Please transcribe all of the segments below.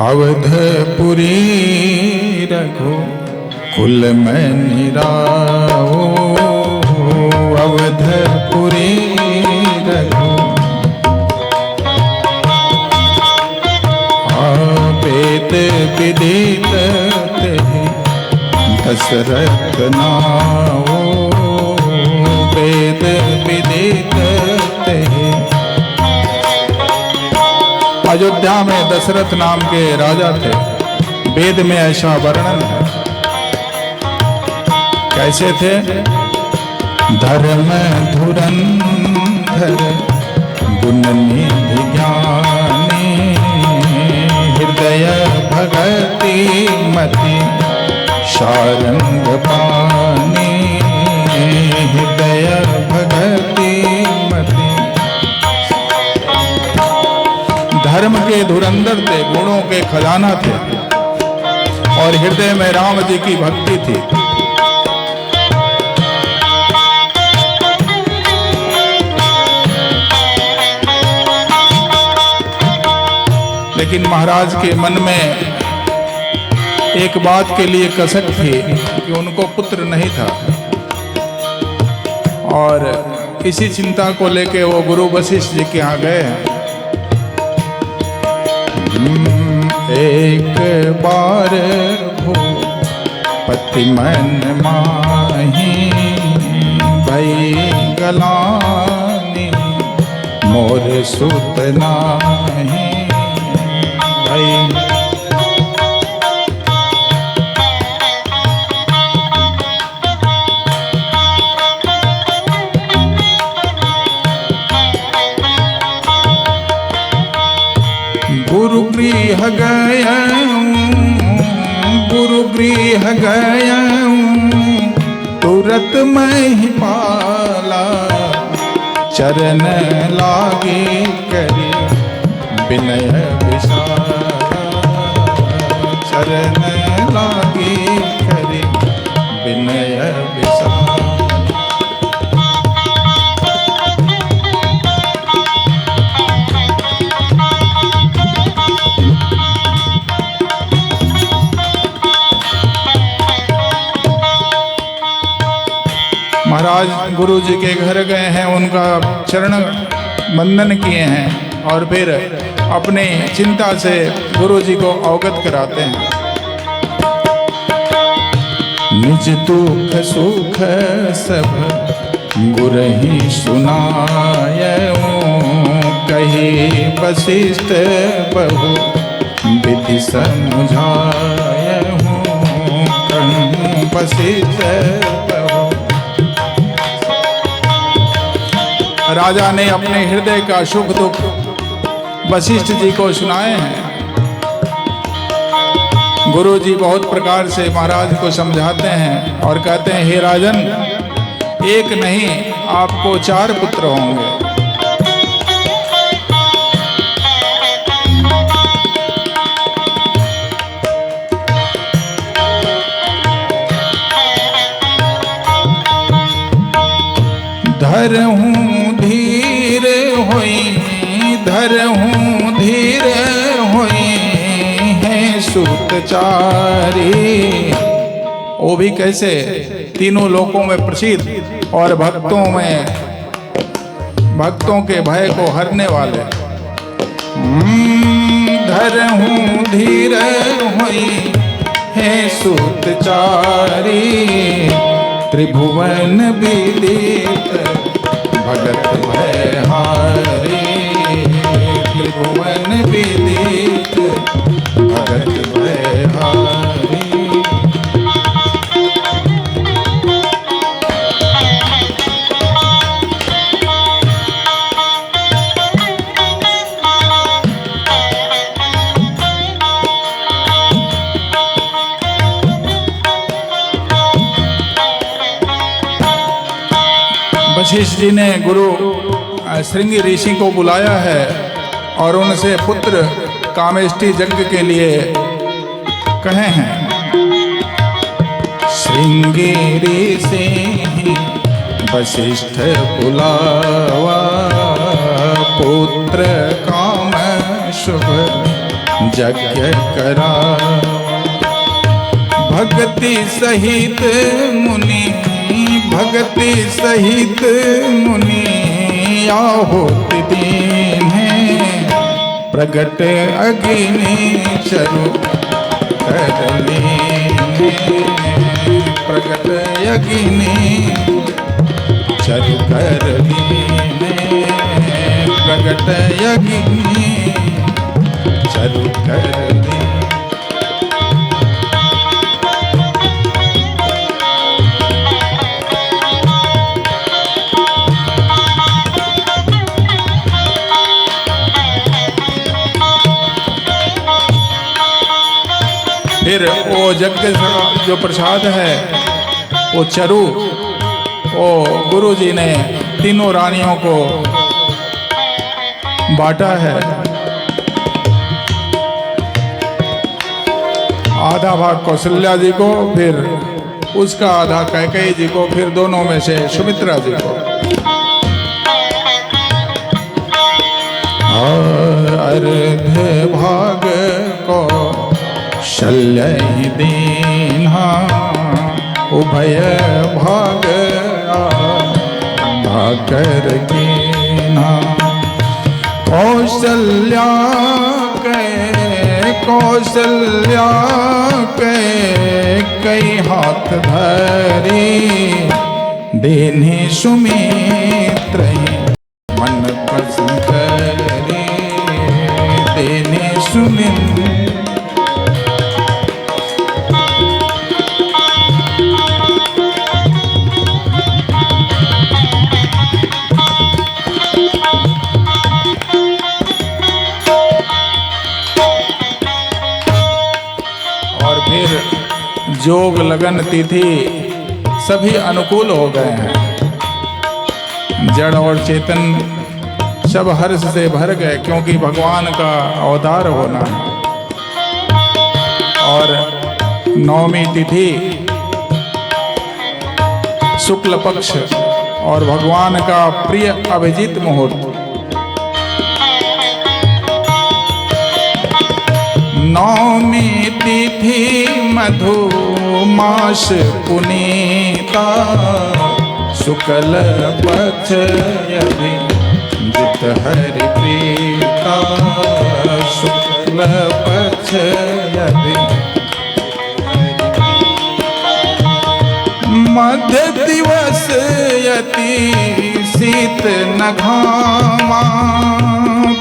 अवधपुरी रघु कुल में निराओ, अवधपुरी रघु वेद विदित तेहि दशरथ नाओ, वेद विदित तेहि। अयोध्या में दशरथ नाम के राजा थे। वेद में ऐसा वर्णन है। कैसे थे? धर्म धुरंधर गुण निधि ज्ञानी, हृदय भगति मति सारंग पानी, हृदय भगति मति। धर्म के धुरंधर थे, गुणों के खजाना थे और हृदय में राम जी की भक्ति थी। लेकिन महाराज के मन में एक बात के लिए कसक थी कि उनको पुत्र नहीं था और इसी चिंता को लेके वो गुरु वशिष्ठ जी के यहाँ गए हैं। एक बार भूपति मन माही, भई गलानी मोर सुत नाही भई। गुरु गृह गयऊँ, गुरु गृह गयऊँ, तुरत मैं ही पाला, चरण लागे करी विनय विशाला, चरण लागे करी विनय विशाला। महाराज गुरु जी के घर गए हैं, उनका चरण वंदन किए हैं और फिर अपने चिंता से गुरु जी को अवगत कराते हैं। निज दुख सुख सब गुरु ही सुनायऊँ, कही वशिष्ठ बहु विधि समझायऊँ, कहूँ वशिष्ठ। राजा ने अपने हृदय का सुख दुख वशिष्ठ जी को सुनाए हैं। गुरु जी बहुत प्रकार से महाराज को समझाते हैं और कहते हैं, हे राजन, एक नहीं आपको 4 पुत्र होंगे। धरहूँ धीर होई, धरहूँ धीर होई है सूतचारी। वो भी कैसे? तीनों लोकों में प्रसिद्ध और भक्तों के भय को हरने वाले। धरहूँ धीर होई है सूतचारी, त्रिभुवन विदित भगत भयहारी, त्रिभुवन विदित भगत भयहारी। वशिष्ठ जी ने गुरु श्रृंगी ऋषि को बुलाया है और उनसे पुत्र कामेष्टि यज्ञ के लिए कहे हैं। श्रृंगी ऋषि वशिष्ठ बुलावा, पुत्र काम शुभ यज्ञ करा। भक्ति सहित मुनि, भक्ति सहित मुनि आहुति दीन्हे। प्रगट अग्नि चरु कर लीन्हे। प्रगट अग्नि चरु कर लीन्हे। प्रगट अग्नि चरु कर लीन्हे। फिर वो यज्ञ जो प्रसाद है वो चरु, वो गुरु जी ने तीनों रानियों को बांटा है। आधा भाग कौशल्या जी को, फिर उसका आधा कैकेयी जी को, फिर दोनों में से सुमित्रा जी को। अर्ध भाग को शल्य ही दीन्हा। उभय भाग भाकर कीन्हा। कौशल्या के कई हाथ धरी। दीन्ही सुमित्र मन पसंद करी। दीन्ही सुमित्र जोग लगन तिथि सभी अनुकूल हो गए हैं। जड़ और चेतन सब हर्ष से भर गए, क्योंकि भगवान का अवतार होना है। और नवमी तिथि शुक्ल पक्ष और भगवान का प्रिय अभिजीत मुहूर्त। नवमी तिथि मधुमास पुनीता। शुक्ल पक्ष अभिजीत हरि प्रीता। शुक्ल पक्ष मध्य दिवस यति शीत न घामा।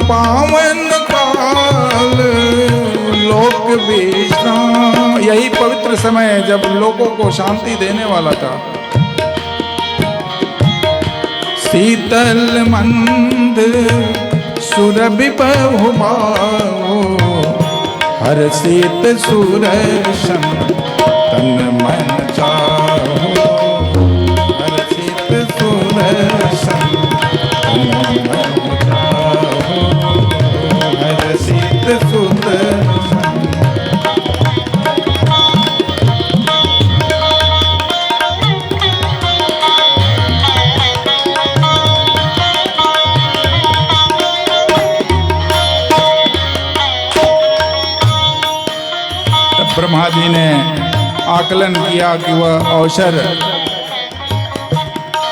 पावन काल लोक विश्राम। यही पवित्र समय जब लोगों को शांति देने वाला था। शीतल मंद सुरभि बहुमाओ। हर शीत सुरशन तन मन चाहो। हर शीत सुरशन तन मन चाहो। हर शीत सुरशन। ब्रह्मा जी ने आकलन किया कि वह अवसर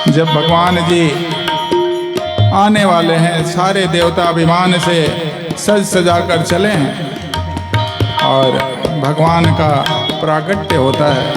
जब भगवान जी आने वाले हैं, सारे देवता अभिमान से सज सजा कर चले हैं और भगवान का प्राकट्य होता है।